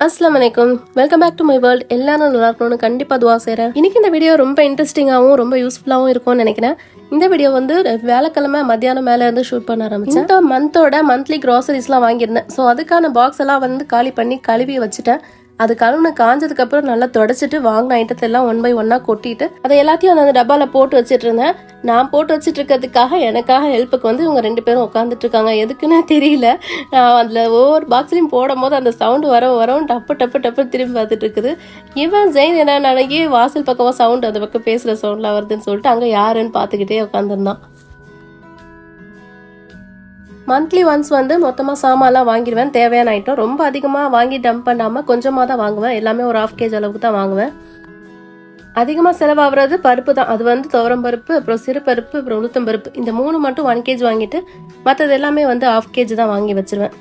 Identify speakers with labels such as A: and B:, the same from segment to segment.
A: Assalamualaikum. Welcome back to my world. எல்லாரும் நல்லா இருக்கணும்னு கண்டிப்பா துஆ செய்றேன். இன்னைக்கு இந்த வீடியோ ரொம்ப இன்ட்ரஸ்டிங்காவும் ரொம்ப யூஸ்ஃபுல்லாவும் இருக்கும்னு நினைக்கிறேன். இந்த வீடியோ வந்து வியாழக்கிழமை மத்தியானம் மேல இருந்து ஷூட் பண்ண ஆரம்பிச்சேன். இந்த மந்தோட மந்த்லி groceries-லாம் வாங்கியிருந்தேன். சோ அதுக்கான பாக்ஸ் எல்லாம் வந்து காலி பண்ணி கழுவி வச்சிட்டேன். அது கழுவுன காஞ்சதுக்கு அப்புறம் நல்லா தொடச்சிட்டு வாங்கின ஐட்டத்தை எல்லாம் ஒன் பை ஒன்னா கொட்டிட்டு அதை எல்லாத்தையும் அந்த டப்பால போட்டு வச்சிட்டு இருந்தேன். நான் போட்டு வச்சிட்டு இருக்கிறதுக்காக எனக்காக ஹெல்ப்புக்கு வந்து இவங்க ரெண்டு பேரும் உட்காந்துட்டு இருக்காங்க. எதுக்குன்னு தெரியல. நான் அதுல ஒவ்வொரு பாக்ஸ்லயும் போடும் போது அந்த சவுண்ட் வரும் டப்பு டப்பு டப்பு திரும்பி பார்த்துட்டு இருக்குது. இவன் ஜெயின் என்ன நினைக்கி வாசல் பக்கமா சவுண்ட் அந்த பக்கம் பேசுற சவுண்ட்லாம் வருதுன்னு சொல்லிட்டு அங்க யாருன்னு பாத்துக்கிட்டே உட்காந்துருந்தான். மந்த்லி ஒன்ஸ் வந்து மொத்தமாக சாமான்லாம் வாங்கிடுவேன். தேவையான ஐட்டம் ரொம்ப அதிகமாக வாங்கி டம்ப் பண்ணாமல் கொஞ்சமாக தான் வாங்குவேன். எல்லாமே ஒரு 1/2 kg அளவுக்கு தான் வாங்குவேன். அதிகமாக செலவாகிறது பருப்பு தான். அது வந்து துவரம் பருப்பு, அப்புறம் சிறு பருப்பு, அப்புறம் உளுத்தம் பருப்பு, இந்த 3 மட்டும் 1 kg வாங்கிட்டு மற்றது எல்லாமே வந்து 1/2 kg தான் வாங்கி வச்சிருவேன்.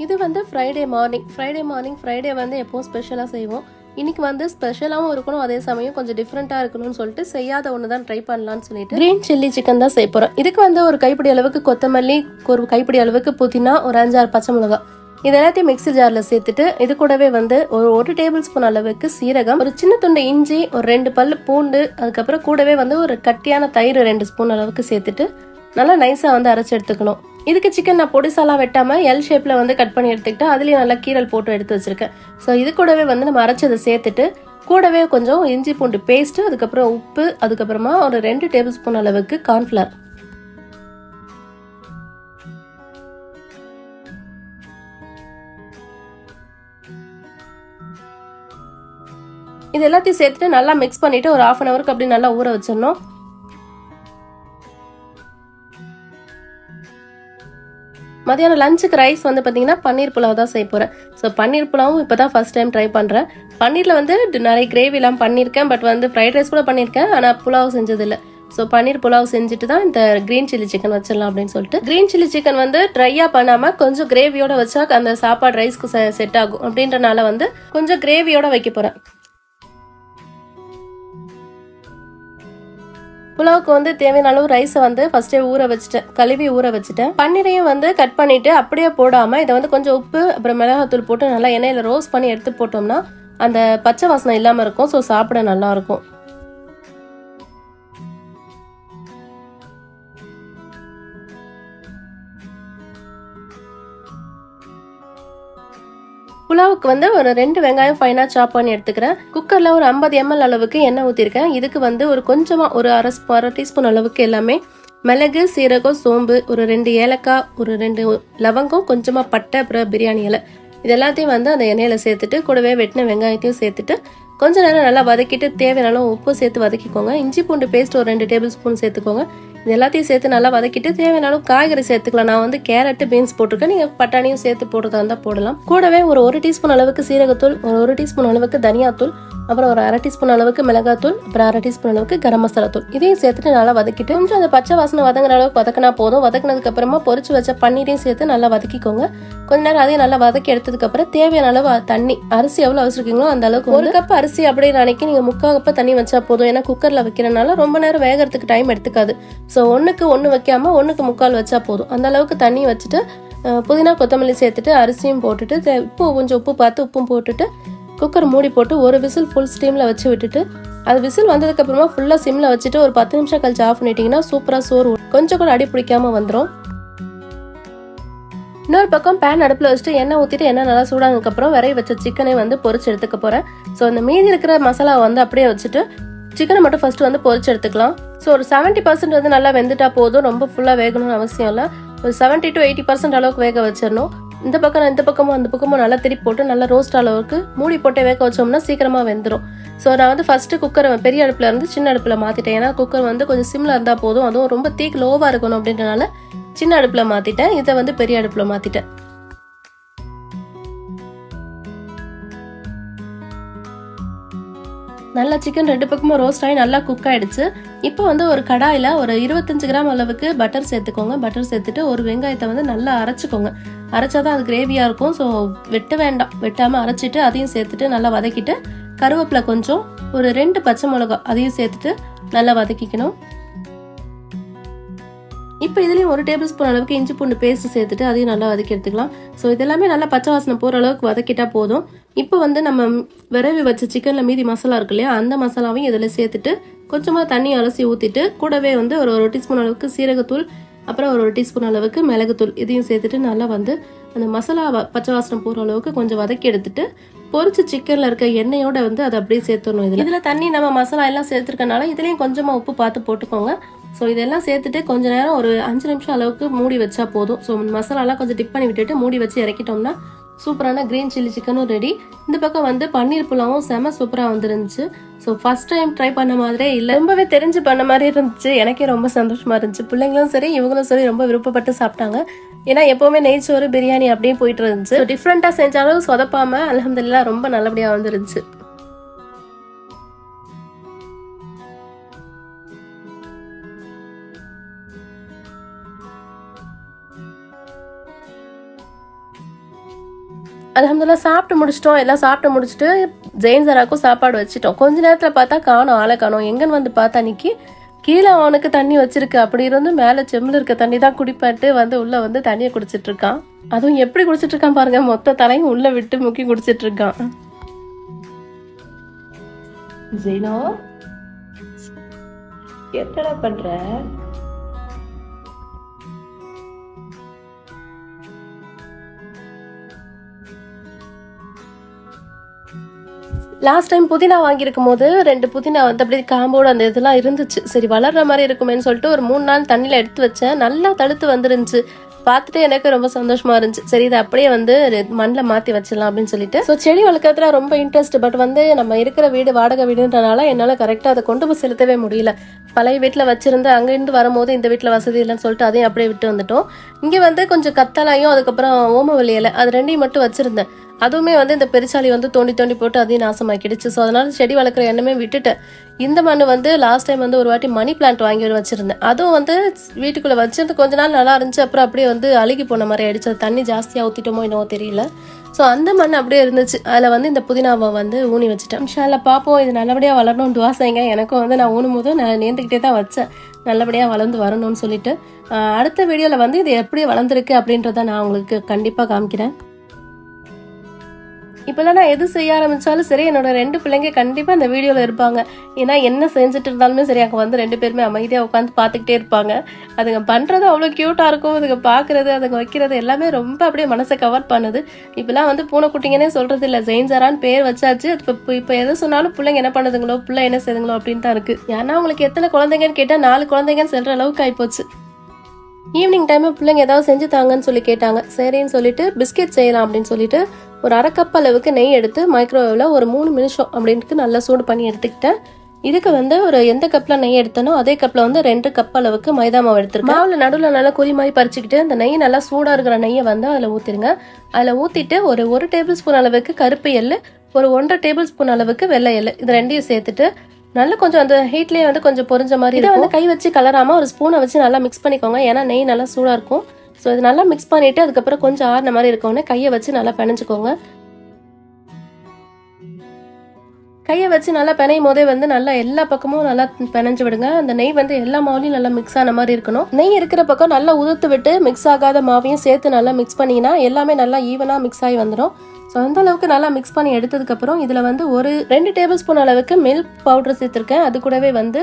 A: இது வந்து ஃப்ரைடே மார்னிங் ஃப்ரைடே வந்து எப்போவும் ஸ்பெஷலாக செய்வோம். இன்னைக்கு வந்து ஸ்பெஷலாகவும் இருக்கணும், அதே சமயம் கொஞ்சம் டிஃப்ரெண்ட்டாக இருக்கணும்னு சொல்லிட்டு செய்யாத ஒன்று தான் ட்ரை பண்ணலான்னு சொல்லிட்டு கிரீன் சில்லி சிக்கன் தான் செய்ய போகிறோம். இதுக்கு வந்து ஒரு கைப்பிடி அளவுக்கு கொத்தமல்லி, ஒரு கைப்பிடி அளவுக்கு புதினா, ஒரு 5-6 பச்சை மிளகாய், இது எல்லாத்தையும் மிக்ஸி ஜாரில் சேர்த்துட்டு இது கூடவே வந்து ஒரு டேபிள் ஸ்பூன் அளவுக்கு சீரகம், ஒரு சின்ன துண்டு இஞ்சி, ஒரு 2 பல் பூண்டு, அதுக்கப்புறம் கூடவே வந்து ஒரு கட்டியான தயிர் 2 ஸ்பூன் அளவுக்கு சேர்த்துட்டு நல்லா நைஸாக வந்து அரைச்சி எடுத்துக்கணும். இதுக்கு சிக்கன் நான் பொடிசாலாம் வெட்டாமல் எல் ஷேப்பில் வந்து கட் பண்ணி எடுத்துக்கிட்டு அதுலேயும் நல்லா கீரல் போட்டு எடுத்து வச்சிருக்கேன். ஸோ இது கூடவே வந்து நம்ம அரைச்சதை சேர்த்துட்டு கூடவே கொஞ்சம் இஞ்சி பூண்டு பேஸ்ட்டு, அதுக்கப்புறம் உப்பு, அதுக்கப்புறமா ஒரு 2 டேபிள் ஸ்பூன் அளவுக்கு கார்ன்ஃப்ளவர், இது எல்லாத்தையும் சேர்த்துட்டு நல்லா மிக்ஸ் பண்ணிட்டு ஒரு 1/2 hour அப்படி நல்லா ஊற வச்சிடணும். மதியானம் லஞ்சுக்கு ரைஸ் வந்து பார்த்தீங்கன்னா பன்னீர் புலாவ் தான் செய்ய போகிறேன். ஸோ பன்னீர் புலாவும் இப்போ தான் ஃபர்ஸ்ட் டைம் ட்ரை பண்ணுறேன். பன்னீரில் வந்து நிறைய கிரேவிலாம் பண்ணியிருக்கேன், பட் வந்து ஃப்ரைட் ரைஸ் கூட பண்ணியிருக்கேன், ஆனால் புலாவ் செஞ்சதில்லை. ஸோ பன்னீர் புலாவ் செஞ்சுட்டு தான் இந்த கிரீன் சில்லி சிக்கன் வச்சிடலாம் அப்படின்னு சொல்லிட்டு. கிரீன் சில்லி சிக்கன் வந்து ட்ரையாக பண்ணாமல் கொஞ்சம் கிரேவியோட வச்சா அந்த சாப்பாடு ரைஸ்க்கு செட் ஆகும் அப்படின்றனால வந்து கொஞ்சம் கிரேவியோட வைக்க போகிறேன். புலாவுக்கு வந்து தேவையான அளவு ரைஸை வந்து ஃபர்ஸ்டே கழுவி ஊற வச்சுட்டேன். பன்னீரையும் வந்து கட் பண்ணிட்டு அப்படியே போடாம இதை வந்து கொஞ்சம் உப்பு அப்புறம் மிளகாத்தூள் போட்டு நல்லா எண்ணெயில ரோஸ்ட் பண்ணி எடுத்து போட்டோம்னா அந்த பச்சை வாசனை இல்லாம இருக்கும். ஸோ சாப்பிட நல்லா இருக்கும். புலாவுக்கு வந்து ஒரு 2 வெங்காயம் ஃபைனா சாப் பண்ணி எடுத்துக்கிறேன். குக்கர்ல ஒரு 50 ml அளவுக்கு எண்ணெய் ஊற்றிருக்கேன். இதுக்கு வந்து ஒரு கொஞ்சமா ஒரு அரை டீஸ்பூன் அளவுக்கு எல்லாமே மிளகு, சீரகம், சோம்பு, ஒரு 2 ஏலக்காய், ஒரு 2 லவங்கம், கொஞ்சமா பட்டை, அப்புறம் பிரியாணி இலை, இது எல்லாத்தையும் வந்து அந்த எண்ணெயில சேர்த்துட்டு கூடவே வெட்டின வெங்காயத்தையும் சேர்த்துட்டு கொஞ்ச நேரம் நல்லா வதக்கிட்டு தேவையான அளவு உப்பு சேர்த்து வதக்கிக்கோங்க. இஞ்சி பூண்டு பேஸ்ட் ஒரு 2 டேபிள் ஸ்பூன் சேர்த்துக்கோங்க. இது எல்லாத்தையும் சேர்த்து நல்லா வதக்கிட்டு தேவையான அளவு காய்கறி சேர்த்துக்கலாம். நான் வந்து கேரட், பீன்ஸ் போட்டிருக்கேன். நீங்க பட்டாணியும் சேர்த்து போடுறதா இருந்தா போடலாம். கூடவே ஒரு 1 டீஸ்பூன் அளவுக்கு சீரகத்தூள், ஒரு 1 டீஸ்பூன் அளவுக்கு தனியாத்தூள், அப்புறம் ஒரு 1/2 டீஸ்பூன் அளவுக்கு மிளகாத்தூள், அப்புறம் 1/2 டீஸ்பூன் அளவுக்கு கரம் மசாலா தூள், இதையும் சேர்த்துட்டு நல்லா வதக்கிட்டு கொஞ்சம் அந்த பச்சை வாசனை வதங்குற அளவுக்கு வதக்கினா போதும். வதக்கினதுக்கு அப்புறமா பொரிச்சு வச்ச பன்னீரையும் சேர்த்து நல்லா வதக்கிக்கோங்க. கொஞ்ச நேரம் அதையும் நல்லா வதக்கி எடுத்ததுக்கு அப்புறம் தேவையான அளவு தண்ணி, அரிசி எவ்வளவு வச்சிருக்கீங்களோ அந்த அளவுக்கு 1 கப் அரிசி அப்படியே நினைக்கி நீங்க 3/4 கப் தண்ணி வச்சா போதும். ஏன்னா குக்கர்ல வைக்கிறனால ரொம்ப நேரம் வேகிறதுக்கு டைம் எடுத்துக்காது. ஸோ 1க்கு 1 வைக்காம 1க்கு 3/4 வச்சா போதும். அந்த அளவுக்கு தண்ணி வச்சுட்டு புதினா கொத்தமல்லி சேர்த்துட்டு அரிசியும் போட்டுட்டு கொஞ்சம் உப்பு பார்த்து உப்பும் போட்டுட்டு குக்கர் மூடி போட்டு ஒரு விசில் ஃபுல் ஸ்டீம்ல வச்சு விட்டுட்டு அது விசில் வந்ததுக்கு அப்புறமா ஃபுல்லா சிம்ல வச்சுட்டு ஒரு 10 நிமிஷம் கழிச்சு ஆஃப் பண்ணிட்டீங்கன்னா சூப்பரா சோறு கொஞ்சம் கூட அடி பிடிக்காம வந்துடும். இன்னொரு பக்கம் பேன் அடுப்புல வச்சுட்டு எண்ணெய் ஊத்திட்டு எண்ணெய் நல்லா சூடானதுக்கு அப்புறம் விரைவி வச்ச சிக்கனை வந்து பொரிச்சு எடுத்துக்க போறேன். ஸோ அந்த மீதி இருக்கிற மசாலா வந்து அப்படியே வச்சுட்டு சிக்கனை மட்டும் ஃபர்ஸ்ட் வந்து பொரிச்சு எடுத்துக்கலாம். ஸோ ஒரு 70% வந்து நல்லா வெந்துட்டா போதும், ரொம்ப ஃபுல்லா வேகணும்னு அவசியம் இல்லை. ஒரு 70 to 80% அளவுக்கு வேக வச்சிடணும். இந்த பக்கமும் அந்த பக்கமும் நல்லா திருப்பி போட்டு நல்லா ரோஸ்ட் அளவுக்கு மூடி போட்டு வேக வச்சோம்னா சீக்கிரமா வெந்துடும். ஸோ நான் வந்து ஃபர்ஸ்ட் குக்கரை பெரிய அடுப்புல இருந்து சின்ன அடுப்புல மாத்திட்டேன். ஏன்னா குக்கர் வந்து கொஞ்சம் சிம்ல இருந்தா போதும், அதுவும் ரொம்ப தீக்கு லோவா இருக்கணும் அப்படின்றனால சின்ன அடுப்புல மாத்திட்டேன். இதை வந்து பெரிய அடுப்புல மாத்திட்டேன். நல்லா சிக்கன் ரெண்டு பக்கமும் ரோஸ்ட் ஆகி நல்லா குக் ஆயிடுச்சு. இப்போ வந்து ஒரு கடாயில் ஒரு 25 கிராம் அளவுக்கு பட்டர் சேர்த்துக்கோங்க. பட்டர் சேர்த்துட்டு ஒரு வெங்காயத்தை வந்து நல்லா அரைச்சிக்கோங்க. அரைச்சாதான் அது கிரேவியாக இருக்கும். ஸோ வெட்ட வேண்டாம், வெட்டாமல் அரைச்சிட்டு அதையும் சேர்த்துட்டு நல்லா வதக்கிட்டு கருவேப்பிலை கொஞ்சம், ஒரு 2 பச்சை மிளகா அதையும் சேர்த்துட்டு நல்லா வதக்கிக்கணும். இப்போ இதுலேயும் 1 டேபிள் ஸ்பூன் அளவுக்கு இஞ்சி பூண்டு பேஸ்ட் சேர்த்துட்டு அதையும் நல்லா வதக்கி எடுத்துக்கலாம். ஸோ இதெல்லாமே நல்லா பச்சை வாசனை போகிற அளவுக்கு வதக்கிட்டா போதும். இப்போ வந்து நம்ம விரவி வச்ச சிக்கனில் மீதி மசாலா இருக்கு இல்லையா, அந்த மசாலாவையும் இதில் சேர்த்துட்டு கொஞ்சமாக தண்ணி அலசி ஊற்றிட்டு கூடவே வந்து ஒரு டீஸ்பூன் அளவுக்கு சீரகத்தூள், அப்புறம் ஒரு டீஸ்பூன் அளவுக்கு மிளகுத்தூள் இதையும் சேர்த்துட்டு நல்லா வந்து அந்த மசாலா பச்சை வாசனை போகிற அளவுக்கு கொஞ்சம் வதக்கி எடுத்துட்டு பொரிச்சு சிக்கனில் இருக்க எண்ணெயோட வந்து அதை அப்படியே சேர்த்துடணும். இதில் தண்ணி நம்ம மசாலா எல்லாம் சேர்த்துருக்கனால இதுலேயும் கொஞ்சமாக உப்பு பார்த்து போட்டுக்கோங்க. ஸோ இதெல்லாம் சேர்த்துட்டு கொஞ்ச நேரம் ஒரு 5 நிமிஷம் அளவுக்கு மூடி வச்சா போதும். ஸோ மசாலாலாம் கொஞ்சம் டிப் பண்ணி விட்டுட்டு மூடி வச்சு இறக்கிட்டோம்னா சூப்பரான கிரீன் சில்லி சிக்கனும் ரெடி. இந்த பக்கம் வந்து பன்னீர் புலாவும் செம சூப்பராக வந்துருந்துச்சு. ஸோ ஃபர்ஸ்ட் டைம் ட்ரை பண்ண மாதிரியே இல்லை, ரொம்பவே தெரிஞ்சு பண்ண மாதிரி இருந்துச்சு. எனக்கே ரொம்ப சந்தோஷமா இருந்துச்சு. பிள்ளைங்களும் சரி இவங்களும் சரி ரொம்ப விருப்பப்பட்டு சாப்பிட்டாங்க. ஏன்னா எப்பவுமே நெய்ச்சோறு பிரியாணி அப்படியே போயிட்டு இருந்துச்சு. டிஃப்ரெண்டா செஞ்சாலும் சொதப்பாம அல்ஹம்துலில்லாஹ் ரொம்ப நல்லபடியா வந்துருந்துச்சு. அல்ஹம்துலில்லாஹ் சாப்பிட்டு முடிச்சிட்டோம். எல்லாம் சாப்பிட்டு முடிச்சுட்டு ஜெயின் சராக்கும் சாப்பாடு வச்சுட்டோம். கொஞ்ச நேரத்தில் பார்த்தா காணோம், ஆளை காணோம். எங்கன்னு வந்து பார்த்தா அன்னைக்கு கீழே அவனுக்கு தண்ணி வச்சிருக்கு. அப்படி இருந்து மேலே செம்மில் இருக்க தண்ணி தான் குடிப்பாட்டு வந்து உள்ள வந்து தண்ணியை குடிச்சிட்டு இருக்கான். அதுவும் எப்படி குடிச்சிட்டு இருக்கான் பாருங்க, மொத்த தலையும் உள்ள விட்டு முக்கி குடிச்சிட்டு இருக்கான். ஜெயினோ என்னடா பண்ற? லாஸ்ட் டைம் புதினா வாங்கியிருக்கும் போது 2 புதினா வந்து அப்படியே காம்போட அந்த இதெல்லாம் இருந்துச்சு. சரி வளர்ற மாதிரி இருக்குமேன்னு சொல்லிட்டு ஒரு 3 நாள் தண்ணியில் எடுத்து வச்சேன். நல்லா தடுத்து வந்துருந்துச்சு. பார்த்துட்டு எனக்கு ரொம்ப சந்தோஷமா இருந்துச்சு. சரி இதை அப்படியே வந்து மண்ணில் மாற்றி வச்சிடலாம் அப்படின்னு சொல்லிட்டு. ஸோ செடி வளர்க்கறதுல ரொம்ப இன்ட்ரெஸ்ட். பட் வந்து நம்ம இருக்கிற வீடு வாடகை வீடுன்றனால என்னால் கரெக்டாக அதை கொண்டு போய் செலுத்தவே முடியல. பழைய வீட்டில் வச்சிருந்து அங்கேருந்து வரும்போது இந்த வீட்டில் வசதி இல்லைன்னு சொல்லிட்டு அதையும் அப்படியே விட்டு வந்துட்டோம். இங்கே வந்து கொஞ்சம் கத்தலாயும் அதுக்கப்புறம் ஓமவல்லி இலை அது 2ஐயும் மட்டும் வச்சிருந்தேன். அதுவுமே வந்து இந்த பெருச்சாளி வந்து தோண்டி தோண்டி போட்டு அதையும் நாசமாக்கிடுச்சு. ஸோ அதனால செடி வளர்க்குற எண்ணமே விட்டுட்டேன். இந்த மண் வந்து லாஸ்ட் டைம் வந்து ஒரு வாட்டி மணி பிளான்ட் வாங்கி வச்சிருந்தேன். அதுவும் வந்து வீட்டுக்குள்ளே வச்சிருந்து கொஞ்ச நாள் நல்லா இருந்துச்சு. அப்புறம் அப்படியே வந்து அழுகி போன மாதிரி ஆயிடுச்சு. அது தண்ணி ஜாஸ்தியாக ஊற்றிட்டோமோ என்னவோ தெரியல. ஸோ அந்த மண் அப்படியே இருந்துச்சு. அதில் வந்து இந்த புதினாவை வந்து ஊனி வச்சுட்டேன். இன்ஷா அல்லாஹ் பார்ப்போம், இது நல்லபடியாக வளரணும்னு துவா செய்யுங்க. எனக்கும் வந்து நான் ஊனும் போதும் நான் நேர்ந்துக்கிட்டே தான் வச்சேன், நல்லபடியாக வளர்ந்து வரணும்னு சொல்லிட்டு. அடுத்த வீடியோவில் வந்து இது எப்படி வளர்ந்துருக்கு அப்படின்றத நான் உங்களுக்கு கண்டிப்பாக காமிக்கிறேன். இப்போல்லாம் நான் எது செய்ய ஆரம்பித்தாலும் சரி என்னோட 2 பிள்ளைங்க கண்டிப்பாக அந்த வீடியோவில் இருப்பாங்க. ஏன்னா என்ன செஞ்சுட்டு இருந்தாலுமே சரி அங்கே வந்து 2 பேருமே அமைதியாக உட்காந்து பார்த்துக்கிட்டே இருப்பாங்க. அதுங்க பண்ணுறது அவ்வளோ க்யூட்டாக இருக்கும். அதுங்க பார்க்குறது அதுங்க வைக்கிறது எல்லாமே ரொம்ப அப்படியே மனசை கவர் பண்ணுது. இப்போலாம் வந்து பூனைக்குட்டிங்கன்னே சொல்கிறது இல்லை, ஜெயின் சரான்னு பேர் வச்சாச்சு. இப்போ எது சொன்னாலும் பிள்ளைங்க என்ன பண்ணுதுங்களோ, பிள்ளை என்ன செய்யுதுங்களோ அப்படின்னு தான் இருக்குது. ஏன்னா அவங்களுக்கு எத்தனை குழந்தைங்கன்னு கேட்டால் 4 குழந்தைங்கன்னு சொல்கிற அளவுக்கு ஆகிப்போச்சு. ஈவினிங் டைமில் பிள்ளைங்க ஏதாவது செஞ்சு தாங்கன்னு சொல்லி கேட்டாங்க. சரின்னு சொல்லிட்டு பிஸ்கெட் செய்யலாம் அப்படின்னு சொல்லிட்டு ஒரு 1/2 கப் அளவுக்கு நெய் எடுத்து மைக்ரோவேவ்ல ஒரு 3 நிமிஷம் அப்படின்ட்டு நல்லா சூடு பண்ணி எடுத்துக்கிட்டேன். இதுக்கு வந்து ஒரு எந்த கப்பில் நெய் எடுத்தனோ அதே கப்பில் வந்து 2 கப் அளவுக்கு மைதா மாவு எடுத்துருக்கேன். மாவில் நடுவில் நல்லா குறி மாதிரி பறிச்சுக்கிட்டு அந்த நெய் நல்லா சூடாக இருக்கிற நெய்யை வந்து அதில் ஊற்றிடுங்க. அதில் ஊற்றிட்டு ஒரு 1 டேபிள் ஸ்பூன் அளவுக்கு கருப்பு எள்ளு, ஒரு 1.5 டேபிள் ஸ்பூன் அளவுக்கு வெள்ளை எள்ளு, இது 2ஐயும் சேர்த்துட்டு நல்லா கொஞ்சம் அந்த ஹீட்லேயே வந்து கொஞ்சம் பொரிஞ்ச மாதிரி இதை வந்து கை வச்சு கலராமல் ஒரு ஸ்பூனை வச்சு நல்லா மிக்ஸ் பண்ணிக்கோங்க. ஏன்னா நெய் நல்லா சூடாக இருக்கும். ஸோ இது நல்லா மிக்ஸ் பண்ணிவிட்டு அதுக்கப்புறம் கொஞ்சம் ஆறின மாதிரி இருக்கோன்னே கையை வச்சு நல்லா பிணைஞ்சிக்கோங்க. கையை வச்சு நல்லா பிணையும் போதே வந்து நல்லா எல்லா பக்கமும் நல்லா பிணைஞ்சு விடுங்க. அந்த நெய் வந்து எல்லா மாவுலையும் நல்லா மிக்ஸ் ஆன மாதிரி இருக்கணும். நெய் இருக்கிற பக்கம் நல்லா உதுத்து விட்டு மிக்ஸ் ஆகாத மாவையும் சேர்த்து நல்லா மிக்ஸ் பண்ணிங்கன்னா எல்லாமே நல்லா ஈவனாக மிக்ஸ் ஆகி வந்துடும். ஸோ அந்த அளவுக்கு நல்லா மிக்ஸ் பண்ணி எடுத்ததுக்கப்புறம் இதில் வந்து ஒரு 2 டேபிள் ஸ்பூன் அளவுக்கு மில்க் பவுடர் சேர்த்துருக்கேன். அது கூடவே வந்து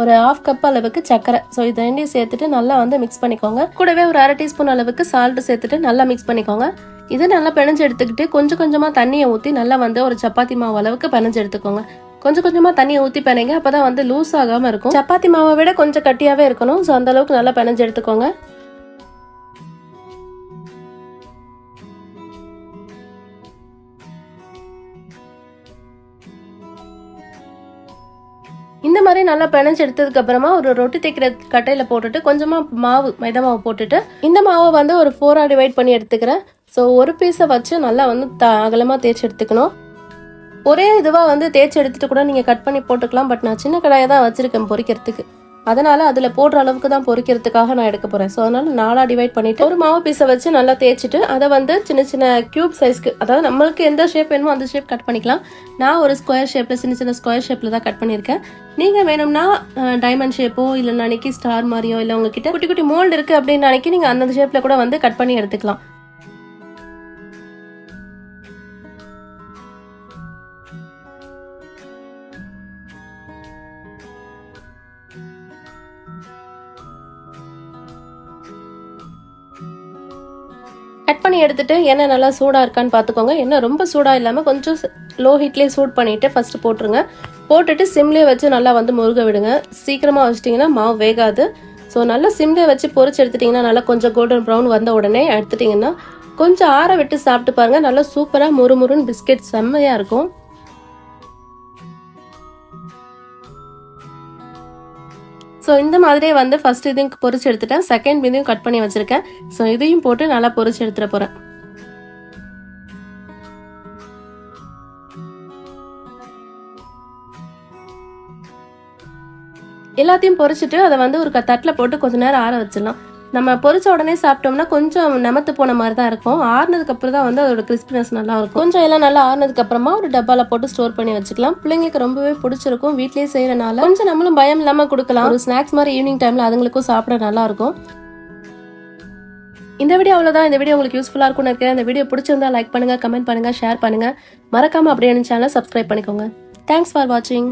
A: ஒரு 1/2 கப் அளவுக்கு சக்கரை. ஸோ இது 2ஐயும் சேர்த்துட்டு நல்லா வந்து மிக்ஸ் பண்ணிக்கோங்க. கூடவே ஒரு 1/2 டீஸ்பூன் அளவுக்கு சால்ட் சேர்த்துட்டு நல்லா மிக்ஸ் பண்ணிக்கோங்க. இது நல்லா பிணைஞ்சு எடுத்துக்கிட்டு கொஞ்சம் கொஞ்சமாக தண்ணியை ஊற்றி நல்லா வந்து ஒரு சப்பாத்தி மாவு அளவுக்கு பிணைஞ்சு எடுத்துக்கோங்க. கொஞ்சம் கொஞ்சமாக தண்ணியை ஊற்றி பிணைங்க, அப்போ தான் வந்து லூஸ் ஆகாமல் இருக்கும். சப்பாத்தி மாவை விட கொஞ்சம் கட்டியாகவே இருக்கணும். ஸோ அந்த அளவுக்கு நல்லா பிணைஞ்சு எடுத்துக்கோங்க. இந்த மாதிரி நல்லா பிணைஞ்சு எடுத்ததுக்கு அப்புறமா ஒரு ரொட்டி தைக்கிற கட்டையில போட்டுட்டு கொஞ்சமா மாவு மைதா மாவு போட்டுட்டு இந்த மாவை வந்து ஒரு 4ஆ டிவைட் பண்ணி எடுத்துக்கிறேன். ஸோ ஒரு பீஸை வச்சு நல்லா வந்து அகலமா தேய்ச்சி எடுத்துக்கணும். ஒரே இதுவா வந்து தேய்ச்சி எடுத்துட்டு கூட நீங்க கட் பண்ணி போட்டுக்கலாம். பட் நான் சின்ன கடாயை தான் வச்சிருக்கேன் பொரிக்கிறதுக்கு. அதனால அதுல போடுற அளவுக்கு தான் பொரிக்கிறதுக்காக நான் எடுக்க போறேன். ஸோ அதனால 4 டிவைட் பண்ணிட்டு ஒரு மாவு பீஸை வச்சு நல்லா தேய்ச்சிட்டு அதை வந்து சின்ன சின்ன கியூப் சைஸ்க்கு, அதாவது நம்மளுக்கு எந்த ஷேப் வேணுமோ அந்த ஷேப் கட் பண்ணிக்கலாம். நான் ஒரு ஸ்கொயர் ஷேப்ல சின்ன சின்ன ஸ்கொயர் ஷேப்ல தான் கட் பண்ணியிருக்கேன். நீங்க வேணும்னா டைமண்ட் ஷேப்போ இல்லை அன்னைக்கு ஸ்டார் மாதிரியோ இல்லை உங்ககிட்ட குட்டி குட்டி மோல்டு இருக்கு அப்படின்னு அன்னைக்கு நீங்க அந்த ஷேப்ல கூட வந்து கட் பண்ணி எடுத்துக்கலாம். கட் பண்ணி எடுத்துட்டு எண்ணெய் நல்லா சூடாக இருக்கான்னு பார்த்துக்கோங்க. எண்ணெய் ரொம்ப சூடாக இல்லாமல் கொஞ்சம் லோ ஹீட்லேயே சூட் பண்ணிவிட்டு ஃபஸ்ட்டு போட்டுருங்க. போட்டுட்டு சிம்லேயே வச்சு நல்லா வந்து முருக விடுங்க. சீக்கிரமாக வச்சிட்டிங்கன்னா மாவு வேகாது. ஸோ நல்லா சிம்லேயே வச்சு பொரிச்சு எடுத்துட்டிங்கன்னா நல்லா கொஞ்சம் கோல்டன் ப்ரௌன் வந்த உடனே எடுத்துட்டிங்கன்னா கொஞ்சம் ஆற விட்டு சாப்பிட்டு பாருங்கள். நல்லா சூப்பராக முறுமுறுன்னு பிஸ்கெட் செம்மையாக இருக்கும். ஸோ இந்த மாதிரியே வந்து ஃபர்ஸ்ட் இதையும் பொரிச்சு எடுத்துட்டேன். செகண்ட் இதையும் கட் பண்ணி வச்சிருக்கேன். ஸோ இதையும் போட்டு நல்லா பொரிச்சு எடுத்துட போறேன். எல்லாத்தையும் பொரிச்சிட்டு அதை வந்து ஒரு தட்டில் போட்டு கொஞ்ச நேரம் ஆற வச்சிடலாம். நம்ம பொரிச்ச உடனே சாப்பிட்டோம்னா கொஞ்சம் நமத்து போன மாதிரி தான் இருக்கும். ஆறுனதுக்கு அப்புறம் தான் வந்து அதோட கிறிஸ்பினஸ் நல்லா இருக்கும். கொஞ்சம் எல்லாம் நல்லா ஆறுனதுக்கு அப்புறமா ஒரு டப்பால போட்டு ஸ்டோர் பண்ணி வச்சுக்கலாம். பிள்ளைங்களுக்கு ரொம்பவே பிடிச்சிருக்கும். வீட்லயே செய்யறனால கொஞ்சம் நம்மளும் பயம் இல்லாம கொடுக்கலாம். ஒரு ஸ்நாக்ஸ் மாதிரி ஈவினிங் டைம்ல அதுங்களுக்கும் சாப்பிட நல்லா இருக்கும். இந்த வீடியோ அவ்வளவுதான். இந்த வீடியோ உங்களுக்கு யூஸ்ஃபுல்லா இருக்கும்னு நினைக்கிறேன். இந்த வீடியோ பிடிச்சிருந்தா லைக் பண்ணுங்க, கமெண்ட் பண்ணுங்க, ஷேர் பண்ணுங்க. மறக்காம அப்படியே சேனலை சப்ஸ்கிரைப் பண்ணிக்கோங்க. தேங்க்ஸ் ஃபார் வாட்சிங்.